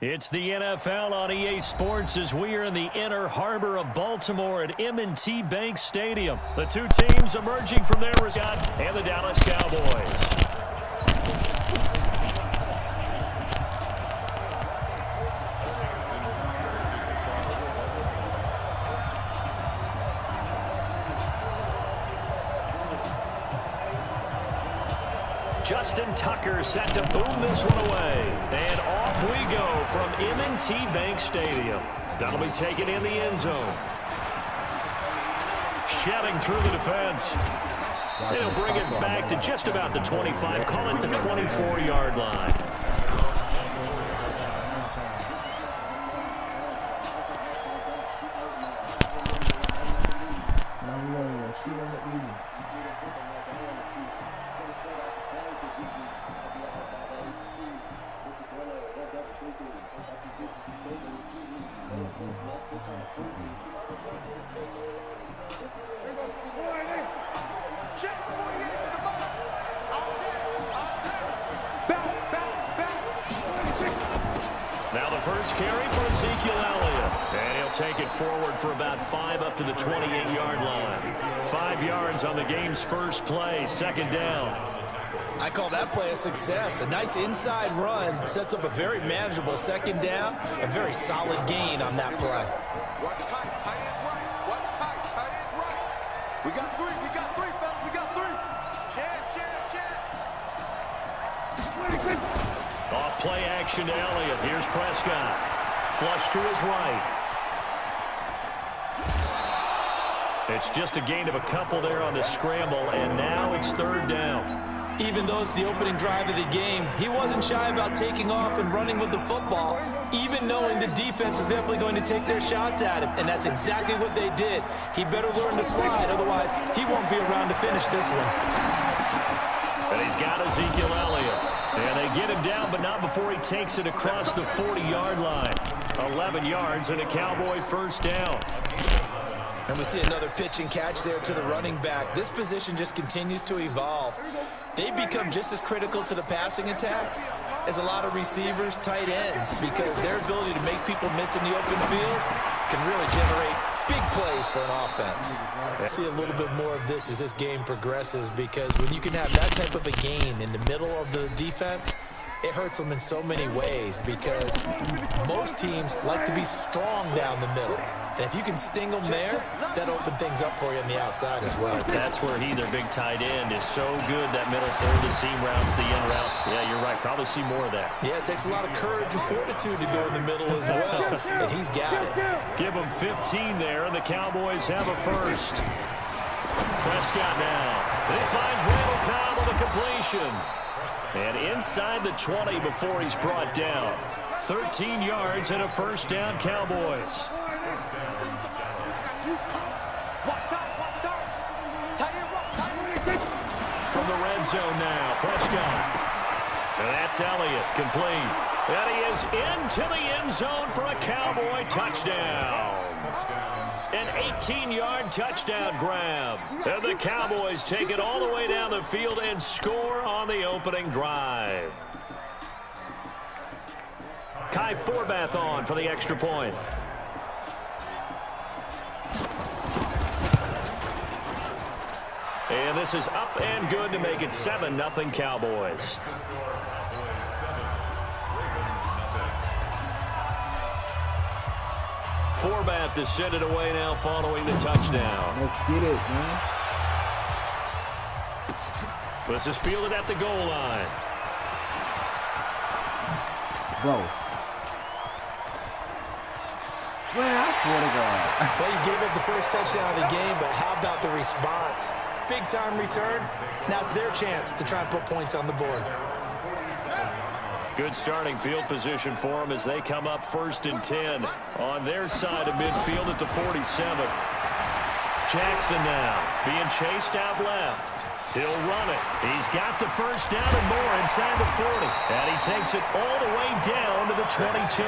It's the NFL on EA Sports as we are in the inner harbor of Baltimore at M&T Bank Stadium. The two teams emerging from their resort and the Dallas Cowboys. Justin Tucker set to boom this one away. And off we go from M&T Bank Stadium. That'll be taken in the end zone. Shedding through the defense. They'll bring it back to just about the 25. Call it the 24-yard line. Now the first carry for Ezekiel Elliott. And he'll take it forward for about 5 up to the 28-yard line. 5 yards on the game's first play, second down. I call that play a success. A nice inside run sets up a very manageable second down. A very solid gain on that play. What's tight? Tight is right. What's tight? Tight is right. We got three, fellas. We got three. Chance. Off play action to Elliott. Here's Prescott. Flush to his right. It's just a gain of a couple there on the scramble, and now it's third down. Even though it's the opening drive of the game, he wasn't shy about taking off and running with the football, even knowing the defense is definitely going to take their shots at him, and that's exactly what they did. He better learn to slide, otherwise he won't be around to finish this one. And he's got Ezekiel Elliott. And they get him down, but not before he takes it across the 40-yard line. 11 yards and a Cowboy first down. And we see another pitch and catch there to the running back. This position just continues to evolve. They become just as critical to the passing attack as a lot of receivers, tight ends, because their ability to make people miss in the open field can really generate big plays for an offense. We'll see a little bit more of this as this game progresses, because when you can have that type of a gain in the middle of the defense, it hurts them in so many ways, because most teams like to be strong down the middle. And if you can sting them there, that opens things up for you on the outside as well. That's where their big tight end, is so good. That middle third, the seam routes, the in routes. Yeah, you're right. Probably see more of that. Yeah, it takes a lot of courage and fortitude to go in the middle as well. And he's got it. Give him 15 there, and the Cowboys have a first. Prescott now. And he finds Randall Cobb with a completion. And inside the 20 before he's brought down. 13 yards and a first down, Cowboys. From the red zone now, Prescott. And that's Elliott, complete. And he is into the end zone for a Cowboy touchdown. An 18-yard touchdown grab. And the Cowboys take it all the way down the field and score on the opening drive. Kai Forbath on for the extra point. And this is up and good to make it 7-0 Cowboys. Forbath to send it away now following the touchdown. Let's get it, man. This is fielded at the goal line. Bro. Man, I swear to God. Well, you gave up the first touchdown of the game, but how about the response? Big-time return. Now it's their chance to try and put points on the board. Good starting field position for them as they come up 1st and 10 on their side of midfield at the 47. Jackson now being chased out left. He'll run it. He's got the first down and more inside the 40. And he takes it all the way down to the 22.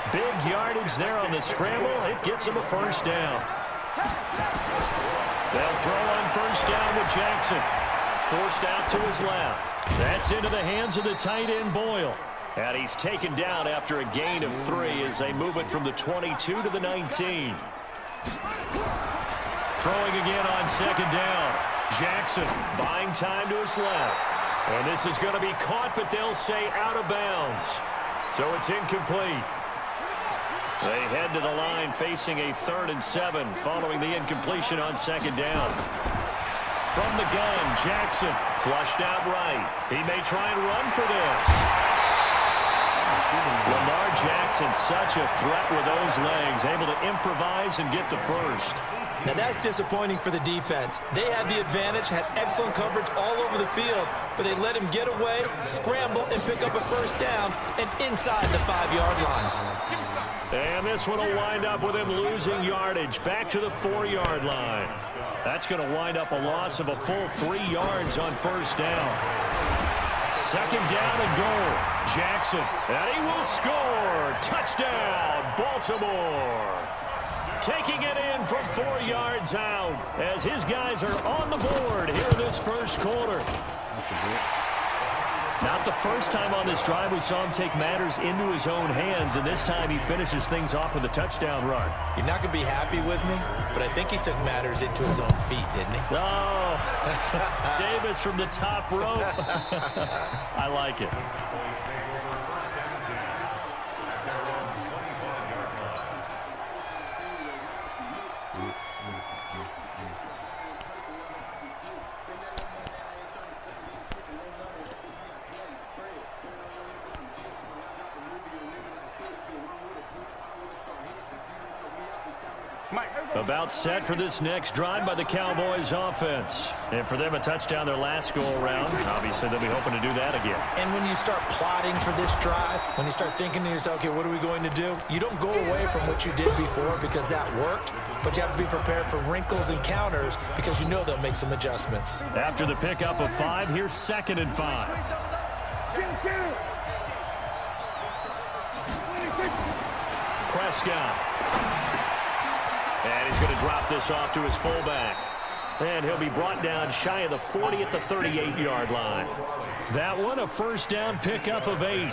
Big yardage there on the scramble. It gets him a first down. They'll throw on first down with Jackson. Forced out to his left. That's into the hands of the tight end, Boyle. And he's taken down after a gain of 3 as they move it from the 22 to the 19. Throwing again on second down. Jackson buying time to his left. And this is going to be caught, but they'll say out of bounds. So it's incomplete. They head to the line facing a 3rd and 7 following the incompletion on second down. From the gun, Jackson flushed out right. He may try and run for this. Lamar Jackson, such a threat with those legs, able to improvise and get the first. Now that's disappointing for the defense. They had the advantage, had excellent coverage all over the field, but they let him get away, scramble, and pick up a first down and inside the 5-yard line. And this one will wind up with him losing yardage back to the 4-yard line. That's going to wind up a loss of a full 3 yards on first down. Second down and goal. Jackson, and he will score. Touchdown, Baltimore. Taking it in from 4 yards out as his guys are on the board here in this first quarter. Not the first time on this drive we saw him take matters into his own hands, and this time he finishes things off with a touchdown run. You're not going to be happy with me, but I think he took matters into his own feet, didn't he? Oh, Davis from the top rope. I like it. About set for this next drive by the Cowboys offense. And for them, a touchdown their last go-around. Obviously, they'll be hoping to do that again. And when you start plotting for this drive, when you start thinking to yourself, okay, what are we going to do? You don't go away from what you did before because that worked, but you have to be prepared for wrinkles and counters because you know they'll make some adjustments. After the pickup of 5, here's 2nd and 5. Prescott. And he's going to drop this off to his fullback. And he'll be brought down shy of the 40 at the 38-yard line. That one, a first down pickup of 8.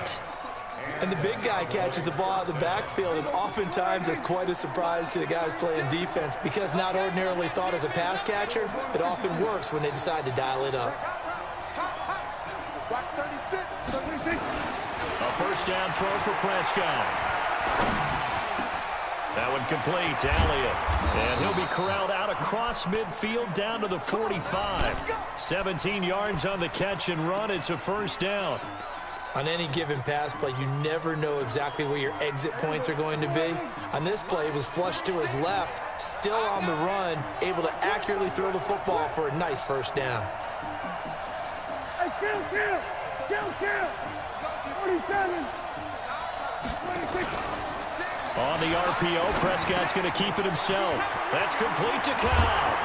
And the big guy catches the ball out of the backfield, and oftentimes it's quite a surprise to the guys playing defense because not ordinarily thought as a pass catcher, it often works when they decide to dial it up. A first down throw for Prescott. That one complete to Elliott. And he'll be corralled out across midfield down to the 45. 17 yards on the catch and run. It's a first down. On any given pass play, you never know exactly where your exit points are going to be. On this play, it was flushed to his left, still on the run, able to accurately throw the football for a nice first down. Hey, kill. 47. 26. On the RPO, Prescott's going to keep it himself. That's complete to Cobb.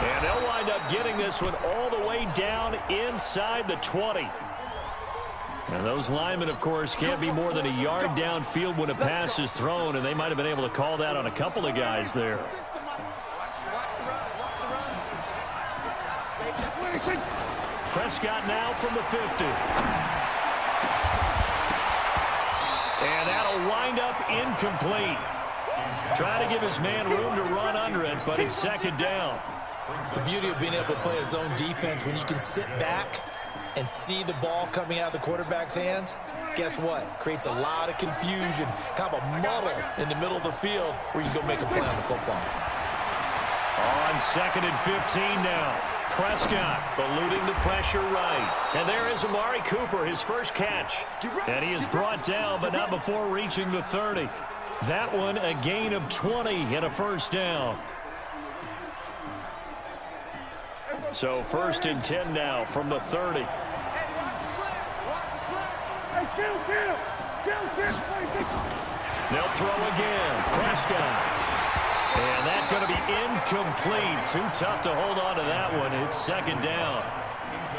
And they'll wind up getting this one all the way down inside the 20. And those linemen, of course, can't be more than a yard downfield when a pass is thrown, and they might have been able to call that on a couple of guys there. Prescott now from the 50. And that'll wind up incomplete. Trying to give his man room to run under it, but it's second down. The beauty of being able to play a zone defense when you can sit back and see the ball coming out of the quarterback's hands, guess what? Creates a lot of confusion, kind of a muddle in the middle of the field where you can go make a play on the football. On 2nd and 15 now. Prescott eluding the pressure right. And there is Amari Cooper, his first catch. And he is brought down, but not before reaching the 30. That one, a gain of 20 and a first down. So 1st and 10 now from the 30. They'll throw again. Prescott. And that's going to be incomplete. Too tough to hold on to that one. It's second down.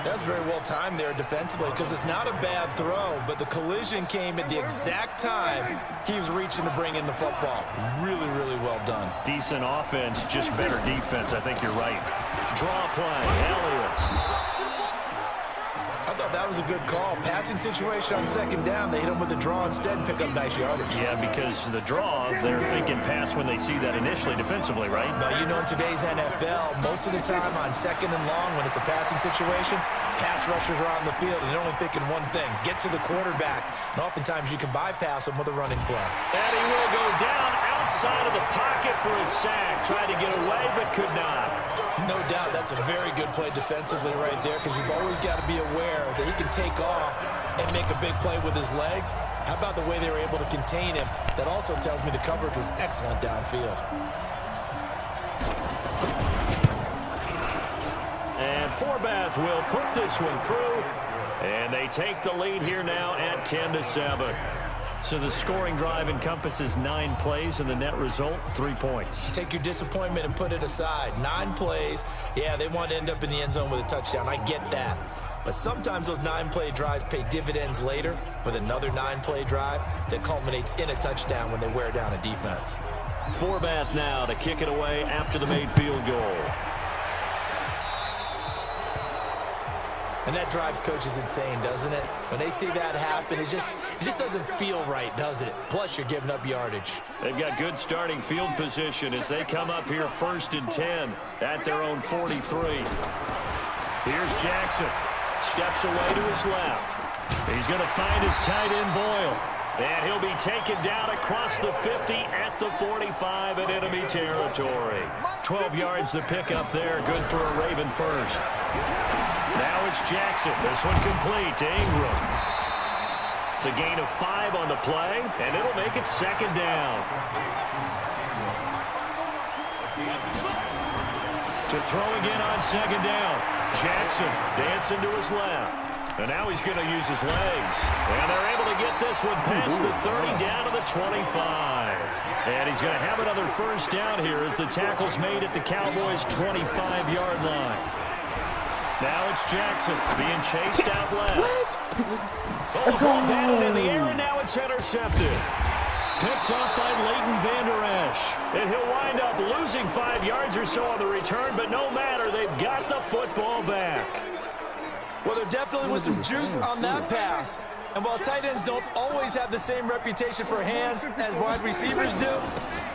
That's very well timed there defensively because it's not a bad throw, but the collision came at the exact time he was reaching to bring in the football. Really, really well done. Decent offense, just better defense. I think you're right. Draw play, Elliott. I thought that was a good call. Passing situation on second down. They hit him with the draw instead and pick up nice yardage. Yeah, because the draw, they're thinking pass when they see that initially defensively, right? But you know, in today's NFL, most of the time on second and long, when it's a passing situation, pass rushers are on the field and they're only thinking one thing, get to the quarterback. And oftentimes you can bypass them with a running play. And he will go down outside of the pocket for a sack. Tried to get away, but could not. No doubt that's a very good play defensively right there, because you've always got to be aware that he can take off and make a big play with his legs. How about the way they were able to contain him? That also tells me the coverage was excellent downfield. And Forbath will put this one through. And they take the lead here now at 10-7. So the scoring drive encompasses 9 plays, and the net result, 3 points. Take your disappointment and put it aside. 9 plays. Yeah, they want to end up in the end zone with a touchdown. I get that. But sometimes those 9-play drives pay dividends later with another 9-play drive that culminates in a touchdown when they wear down a defense. Forbath now to kick it away after the made field goal. And that drives coaches insane, doesn't it? When they see that happen, it just doesn't feel right, does it? Plus, you're giving up yardage. They've got good starting field position as they come up here 1st and 10 at their own 43. Here's Jackson. Steps away to his left. He's going to find his tight end, Boyle. And he'll be taken down across the 50 at the 45 in enemy territory. 12 yards to pick up there. Good for a Raven first. Now it's Jackson. This one complete to Ingram. It's a gain of 5 on the play, and it'll make it 2nd down. To throw again on 2nd down. Jackson dancing to his left. And now he's going to use his legs. And they're able to get this one past the 30 down to the 25. And he's going to have another first down here as the tackle's made at the Cowboys' 25-yard line. Now it's Jackson being chased out left. Oh, ball batted in the air, and now it's intercepted. Picked up by Leighton Vander Esch. And he'll wind up losing 5 yards or so on the return, but no matter, they've got the football back. Well, there definitely was some juice on that pass. And while tight ends don't always have the same reputation for hands as wide receivers do,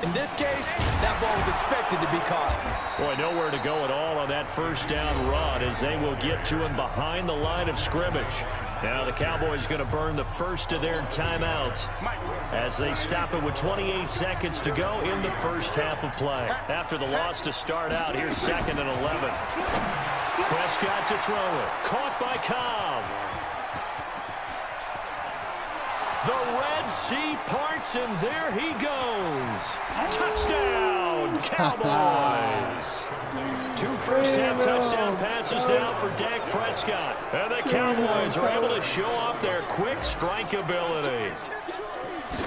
in this case, that ball was expected to be caught. Boy, nowhere to go at all on that first down run as they will get to him behind the line of scrimmage. Now the Cowboys going to burn the first of their timeouts as they stop it with 28 seconds to go in the first half of play. After the loss to start out, here's 2nd and 11. Prescott to throw it. Caught by Cobb. The Red Sea parts, and there he goes. Touchdown, Cowboys. 2 first-half touchdown passes now for Dak Prescott. And the Cowboys are able to show off their quick strike ability.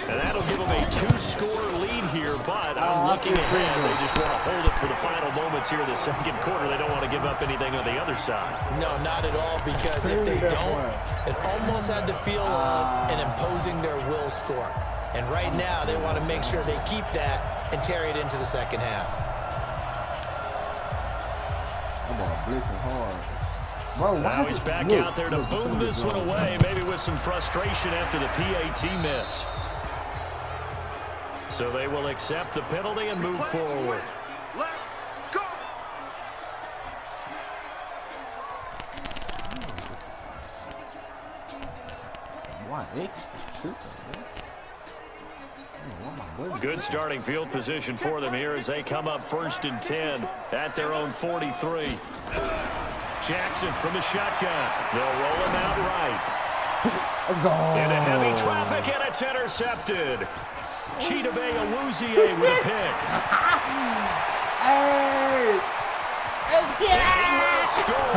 And that'll give them a 2-score lead here, but I'm looking ahead. They just want to hold it for the final moments here in the 2nd quarter. They don't want to give up anything on the other side. No, not at all, because if they don't, it almost had the feel of an imposing their will score. And right now, they want to make sure they keep that and carry it into the 2nd half. Come on, blitzing hard. Bro, now he's back out there to boom this one away, maybe with some frustration after the PAT miss. So they will accept the penalty and move forward. Let's go. Good starting field position for them here as they come up 1st and 10 at their own 43. Jackson from the shotgun. They'll roll him out right. Let's go. Into heavy traffic, and it's intercepted. Chidobe Awuzie with a pick. Hey! Let's get And he will score.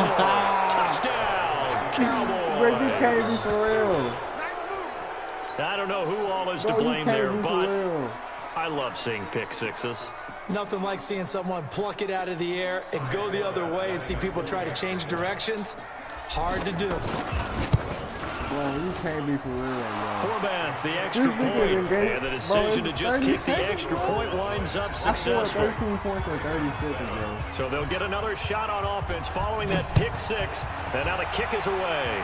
Touchdown, Cowboys. Bro, you can't be for real. I don't know who all is to blame there, but I love seeing pick sixes. Nothing like seeing someone pluck it out of the air and go the other way and see people try to change directions. Hard to do. Bro, you can't be for real, bro. Forbath, the extra point, and the decision to just kick the extra point winds up successful. 13 points in 30 seconds, bro. So they'll get another shot on offense following that pick six, and now the kick is away.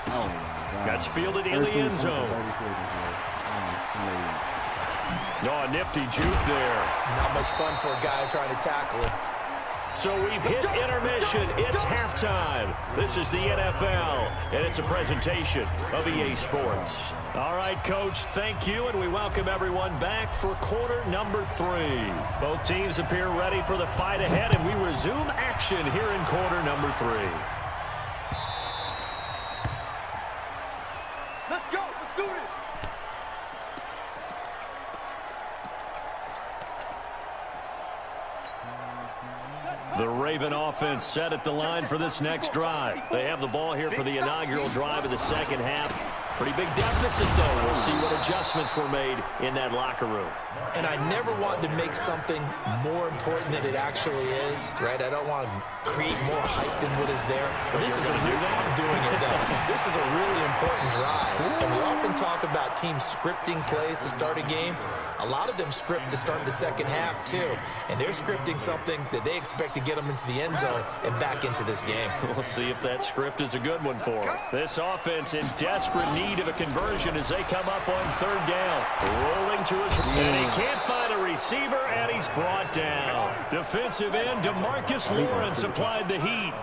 Oh, my God. That's fielded in the end zone. Oh, a nifty juke there. Not much fun for a guy trying to tackle it. So we've hit intermission. It's halftime. This is the NFL, and it's a presentation of EA Sports. All right, Coach, thank you, and we welcome everyone back for quarter number 3. Both teams appear ready for the fight ahead, and we resume action here in quarter number 3. Let's go. Let's do this. The Raven offense set at the line for this next drive. They have the ball here for the inaugural drive of the second half. Pretty big deficit, though. We'll see what adjustments were made in that locker room. And I never want to make something more important than it actually is, right? I don't want to create more hype than what is there. But this is I'm doing it, though. This is a really important drive. And we often talk about teams scripting plays to start a game. A lot of them script to start the second half, too. And they're scripting something that they expect to get them into the end zone and back into this game. We'll see if that script is a good one for them. This offense in desperate need of a conversion as they come up on third down. Rolling to his... And he can't find a receiver, and he's brought down. Defensive end DeMarcus Lawrence applied the heat.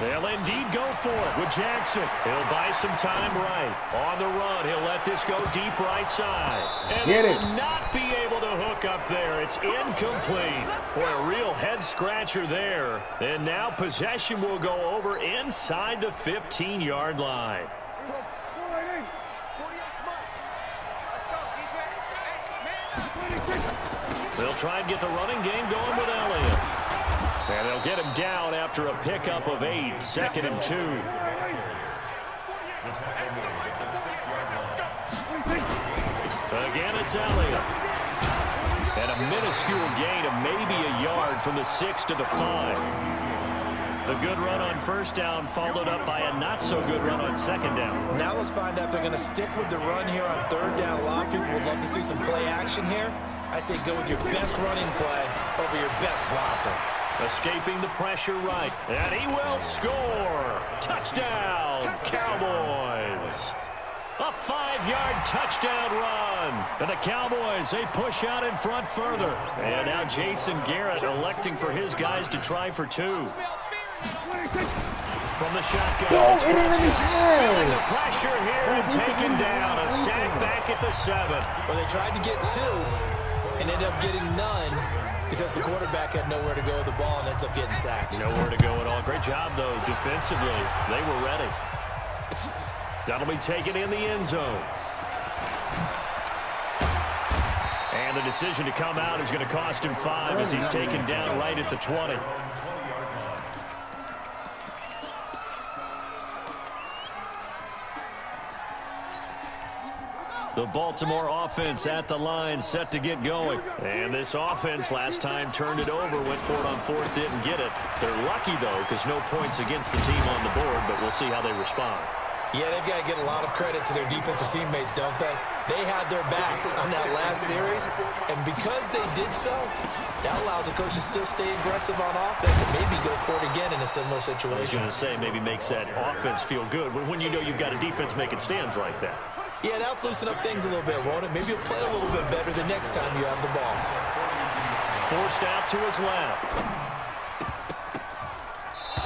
They'll indeed go for it with Jackson. He'll buy some time right. On the run, he'll let this go deep right side. And he will not be able to hook up there. It's incomplete. Boy, a real head-scratcher there. And now possession will go over inside the 15-yard line. They'll try and get the running game going with Elliott. And they'll get him down after a pickup of 8, 2nd and 2. Again, it's Elliott. And a minuscule gain of maybe a yard from the 6 to the 5. The good run on first down followed up by a not-so-good run on second down. Now let's find out if they're going to stick with the run here on third down. A lot of people would love to see some play action here. I say go with your best running play over your best blocker. Escaping the pressure right, and he will score. Touchdown, Cowboys. A 5-yard touchdown run. And the Cowboys, they push out in front further. And now Jason Garrett electing for his guys to try for 2. From the shotgun, it's feeling the pressure here and taken down. A sack back at the 7. Well, they tried to get 2 and ended up getting none because the quarterback had nowhere to go with the ball and ends up getting sacked. Nowhere to go at all. Great job, though, defensively. They were ready. That'll be taken in the end zone. And the decision to come out is going to cost him 5 as he's taken down right at the 20. The Baltimore offense at the line, set to get going. And this offense last time turned it over, went for it on 4th, didn't get it. They're lucky, though, because no points against the team on the board, but we'll see how they respond. Yeah, they've got to get a lot of credit to their defensive teammates, don't they? They had their backs on that last series, and because they did so, that allows the coach to still stay aggressive on offense and maybe go for it again in a similar situation. I was going to say, maybe makes that offense feel good when you know you've got a defense making stands like that. Yeah, that'll loosen up things a little bit, won't it? Maybe you'll play a little bit better the next time you have the ball. Forced out to his left.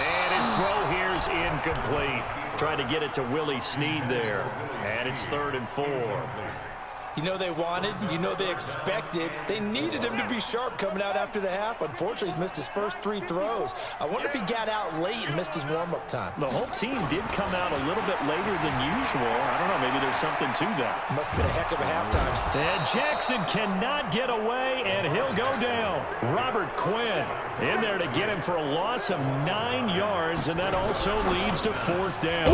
And his throw here is incomplete. Trying to get it to Willie Snead there. And it's 3rd and 4. You know they wanted, you know they expected. They needed him to be sharp coming out after the half. Unfortunately, he's missed his first 3 throws. I wonder if he got out late and missed his warm-up time. The whole team did come out a little bit later than usual. I don't know, maybe there's something to that. Must have been a heck of a halftime. And Jackson cannot get away, and he'll go down. Robert Quinn in there to get him for a loss of 9 yards, and that also leads to 4th down.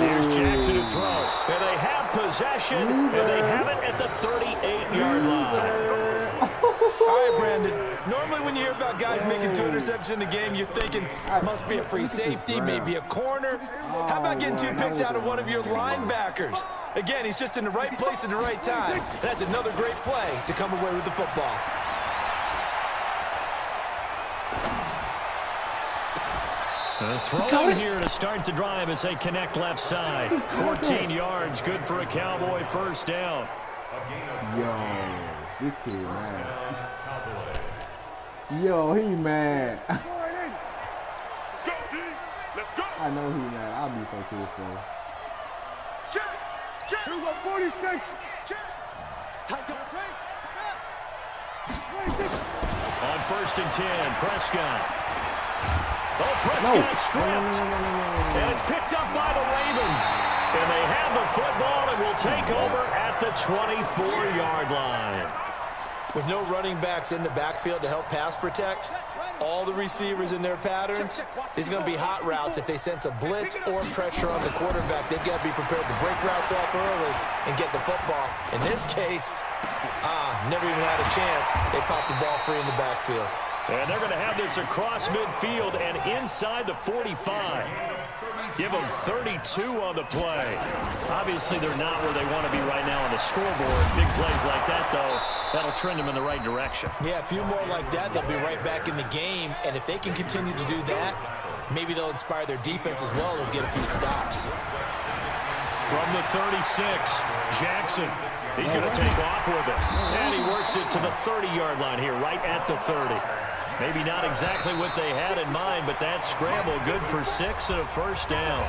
Here's Jackson to throw. And they have possession, and they have it at the 38-yard line. All right, Brandon. Normally when you hear about guys making 2 interceptions in the game, you're thinking, must be a free safety, maybe a corner. How about getting 2 picks out of one of your linebackers? Again, he's just in the right place at the right time. That's another great play to come away with the football. A throw in here to start the drive as they connect left side. 14 yards, good for a Cowboy first down. Yo, this kid mad. Yo, he mad. I know he mad. I'll be so pissed though. Here we go, 46. On first and 10, Prescott. Oh, Prescott stripped. And it's picked up by the Ravens. And they have the football and will take over at the 24-yard line. With no running backs in the backfield to help pass protect, all the receivers in their patterns, these are going to be hot routes. If they sense a blitz or pressure on the quarterback, they've got to be prepared to break routes off early and get the football. In this case, never even had a chance. They popped the ball free in the backfield. And they're going to have this across midfield and inside the 45. Give them 32 on the play. Obviously, they're not where they want to be right now on the scoreboard. Big plays like that, though, that'll trend them in the right direction. Yeah, a few more like that, they'll be right back in the game. And if they can continue to do that, maybe they'll inspire their defense as well. They'll get a few stops. From the 36, Jackson. He's going to take off with it. And he works it to the 30-yard line here, right at the 30. Maybe not exactly what they had in mind, but that scramble good for 6 and a first down.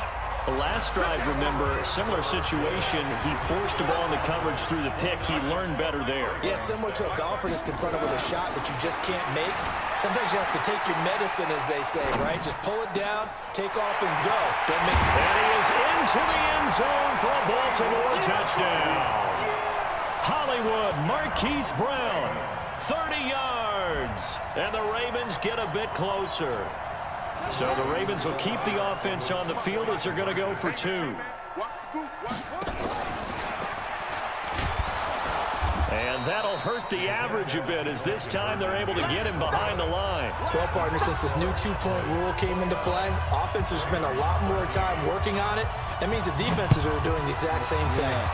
The last drive, remember, similar situation. He forced the ball in the coverage through the pick. He learned better there. Yeah, similar to a golfer that's confronted with a shot that you just can't make. Sometimes you have to take your medicine, as they say, right? Just pull it down, take off, and go. Don't make it. And he is into the end zone for a Baltimore touchdown. Hollywood Marquise Brown, 30 yards. And the Ravens get a bit closer. So the Ravens will keep the offense on the field as they're going to go for 2. And that'll hurt the average a bit as this time they're able to get him behind the line. Well, partner, since this new 2-point rule came into play, offenses spend a lot more time working on it. That means the defenses are doing the exact same thing.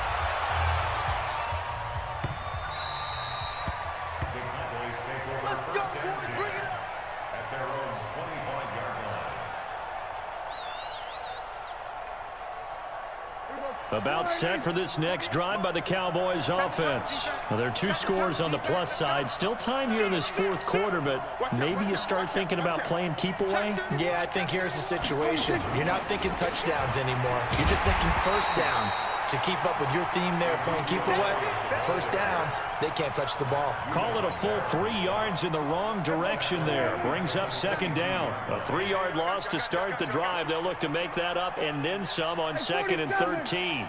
About set for this next drive by the Cowboys offense. Well, there are 2 scores on the plus side. Still time here in this 4th quarter, but maybe you start thinking about playing keep away? Yeah, I think here's the situation. You're not thinking touchdowns anymore. You're just thinking first downs. To keep up with your theme there, playing keep away, first downs, they can't touch the ball. Call it a full 3 yards in the wrong direction there. Brings up 2nd down. A 3-yard loss to start the drive. They'll look to make that up and then some on 2nd and 13.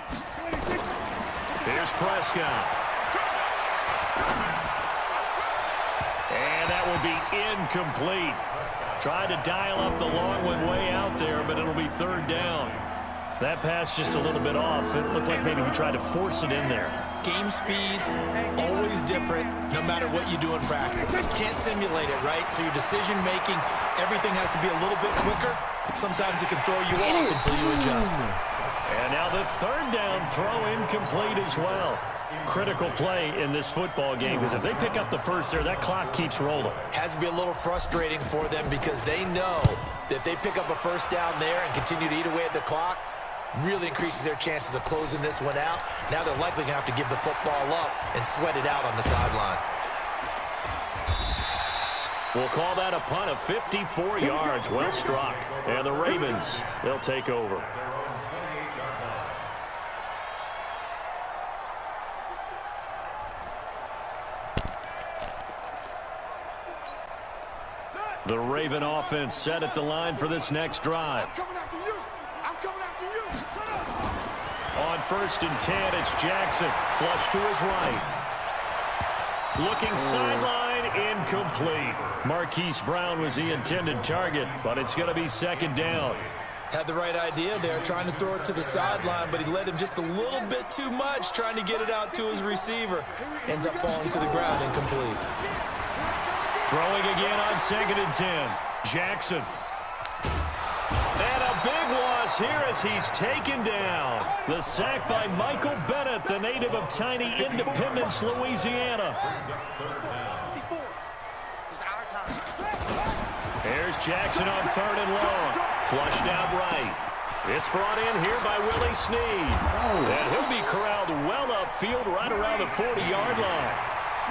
Here's Prescott. And that will be incomplete. Tried to dial up the long one way out there, but it'll be 3rd down. That pass just a little bit off. It looked like maybe he tried to force it in there. Game speed, always different, no matter what you do in practice. Can't simulate it, right? So your decision-making, everything has to be a little bit quicker. Sometimes it can throw you off until you adjust. And now the 3rd down throw incomplete as well. Critical play in this football game because if they pick up the first there, that clock keeps rolling. Has to be a little frustrating for them because they know that if they pick up a first down there and continue to eat away at the clock, really increases their chances of closing this one out. Now they're likely going to have to give the football up and sweat it out on the sideline. We'll call that a punt of 54 yards. Well struck. And the Ravens, they'll take over. The Raven offense set at the line for this next drive. I'm coming after you. I'm coming after you. On 1st and 10, it's Jackson. Flush to his right. Looking sideline, incomplete. Marquise Brown was the intended target, but it's going to be 2nd down. Had the right idea there, trying to throw it to the sideline, but he led him just a little bit too much, trying to get it out to his receiver. Ends up falling to the ground, incomplete. Throwing again on 2nd and 10. Jackson. And a big loss here as he's taken down. The sack by Michael Bennett, the native of tiny Independence, Louisiana. Here's Jackson on 3rd and long. Flushed out right. It's brought in here by Willie Snead. And he'll be corralled well upfield right around the 40-yard line.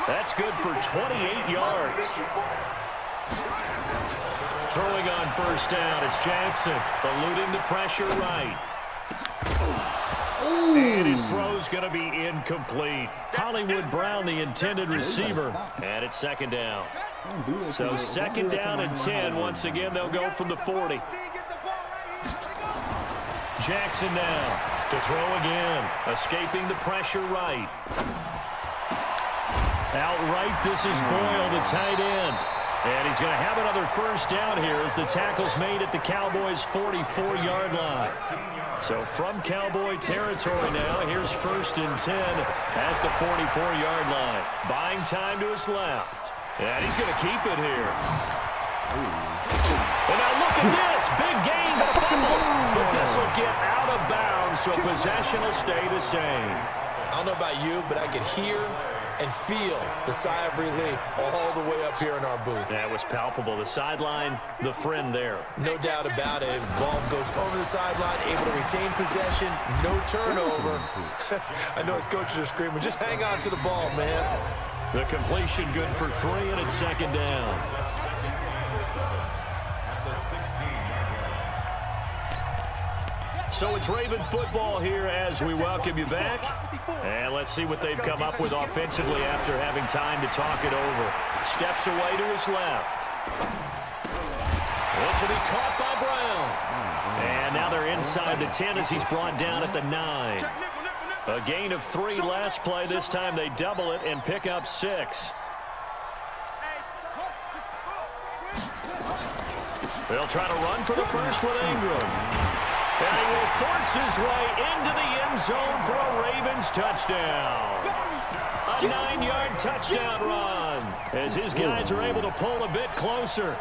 That's good for 28 yards. Throwing on 1st down, it's Jackson, eluding the pressure right. And his throw's going to be incomplete. Hollywood Brown, the intended receiver, and it's 2nd down. So 2nd down and 10. Once again, they'll go from the 40. Jackson now to throw again, escaping the pressure right. Outright, this is Boyle, the tight end. And he's going to have another 1st down here as the tackle's made at the Cowboys' 44-yard line. So from Cowboy territory now, here's 1st and 10 at the 44-yard line. Buying time to his left. And he's going to keep it here. And now look at this. Big gain, but a fumble. But this will get out of bounds, so possession will stay the same. I don't know about you, but I could hear and feel the sigh of relief all the way up here in our booth. That was palpable. The sideline, the friend there. No doubt about it. Ball goes over the sideline, able to retain possession, no turnover. I know his coaches are screaming, just hang on to the ball, man. The completion good for 3, and it's 2nd down. So it's Raven football here as we welcome you back. And let's see what they've come up with offensively after having time to talk it over. Steps away to his left. This will be caught by Brown. And now they're inside the 10 as he's brought down at the 9. A gain of 3 last play. This time they double it and pick up 6. They'll try to run for the first with Ingram. And he will force his way into the end zone for a Ravens touchdown. A 9-yard touchdown run as his guys are able to pull a bit closer.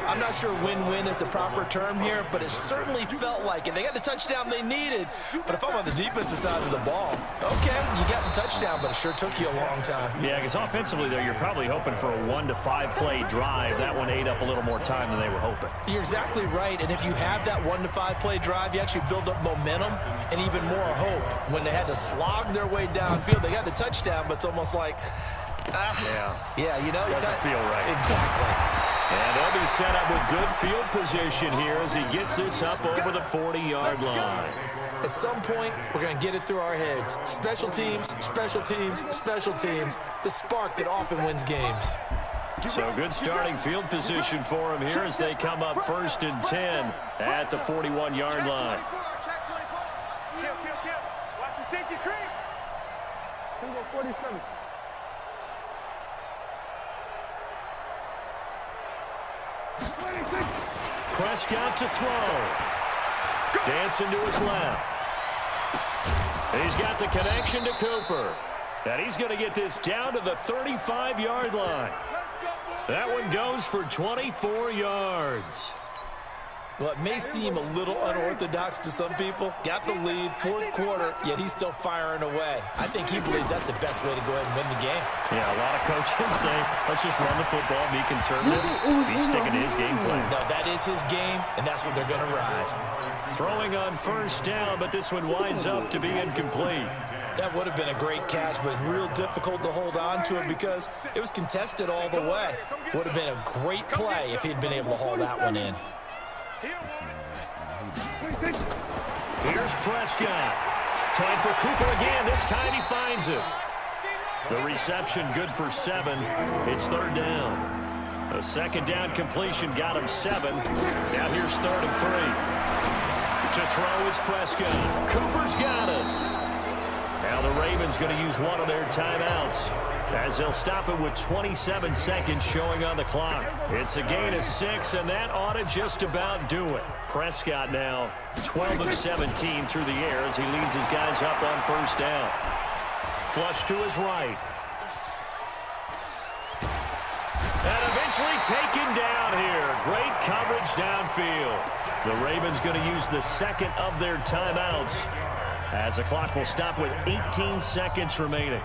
I'm not sure win-win is the proper term here, but it certainly felt like it. They got the touchdown they needed, but if I'm on the defensive side of the ball, okay, you got the touchdown, but it sure took you a long time. Yeah, because offensively, though, you're probably hoping for a 1 to 5 play drive. That one ate up a little more time than they were hoping. You're exactly right, and if you have that 1 to 5 play drive, you actually build up momentum and even more hope. When they had to slog their way downfield, they got the touchdown, but it's almost like, yeah, you know. Doesn't feel right. Exactly. And they'll be set up with good field position here as he gets this up over the 40-yard line. At some point, we're going to get it through our heads. Special teams, special teams, special teams. The spark that often wins games. So good starting field position for him here as they come up 1st and 10 at the 41-yard line. Watch the safety creep. 47. Prescott to throw. Dancing to his left. He's got the connection to Cooper. And he's going to get this down to the 35-yard line. That one goes for 24 yards. Well, it may seem a little unorthodox to some people. Got the lead, 4th quarter, yet he's still firing away. I think he believes that's the best way to go ahead and win the game. Yeah, a lot of coaches say, let's just run the football, be conservative. He's sticking to his game plan. No, that is his game, and that's what they're going to ride. Throwing on 1st down, but this one winds up to be incomplete. That would have been a great catch, but it's real difficult to hold on to it because it was contested all the way. Would have been a great play if he'd been able to haul that one in. Here's Prescott. Trying for Cooper again. This time he finds it. The reception good for 7. It's 3rd down. A 2nd down completion got him 7. Now here's 3rd and 3. To throw is Prescott. Cooper's got it. Now the Ravens going to use one of their timeouts as they'll stop it with 27 seconds showing on the clock. It's a gain of 6, and that ought to just about do it. Prescott now 12 of 17 through the air as he leads his guys up on 1st down. Flush to his right. And eventually nicely taken down here. Great coverage downfield. The Ravens going to use the second of their timeouts as the clock will stop with 18 seconds remaining.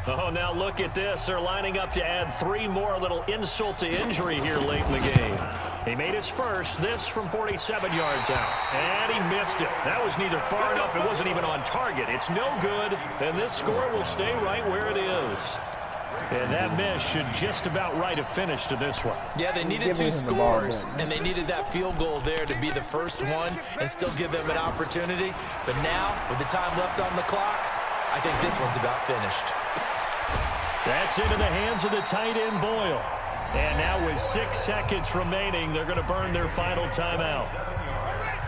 Oh, now look at this. They're lining up to add 3 more. A little insult to injury here late in the game. He made his first, this from 47 yards out. And he missed it. That was neither far enough. It wasn't even on target. It's no good. And this score will stay right where it is. And that miss should just about right a finish to this one. Yeah, they needed 2 scores, and they needed that field goal there to be the first one and still give them an opportunity. But now, with the time left on the clock, I think this one's about finished. That's into the hands of the tight end, Boyle. And now with 6 seconds remaining, they're going to burn their final timeout.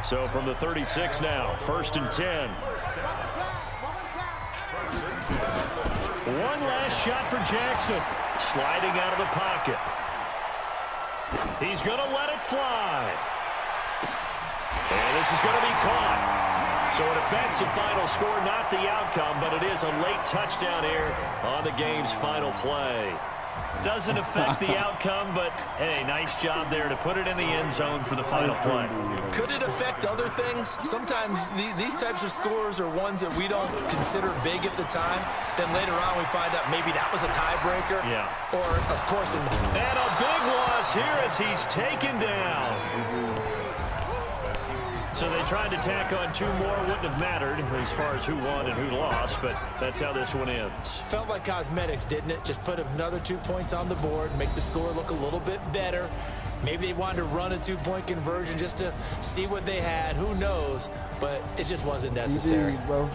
So from the 36 now, 1st and 10. One last shot for Jackson. Sliding out of the pocket. He's going to let it fly. And this is going to be caught. So it affects the final score, not the outcome, but it is a late touchdown here on the game's final play. Doesn't affect the outcome, but, hey, nice job there to put it in the end zone for the final play. Could it affect other things? Sometimes these types of scores are ones that we don't consider big at the time. Then later on we find out maybe that was a tiebreaker. Yeah. Or, of course, and a big loss here as he's taken down. So they tried to tack on 2 more. Wouldn't have mattered as far as who won and who lost, but that's how this one ends. Felt like cosmetics, didn't it? Just put another 2 points on the board, make the score look a little bit better. Maybe they wanted to run a 2-point conversion just to see what they had. Who knows? But it just wasn't necessary. Bro.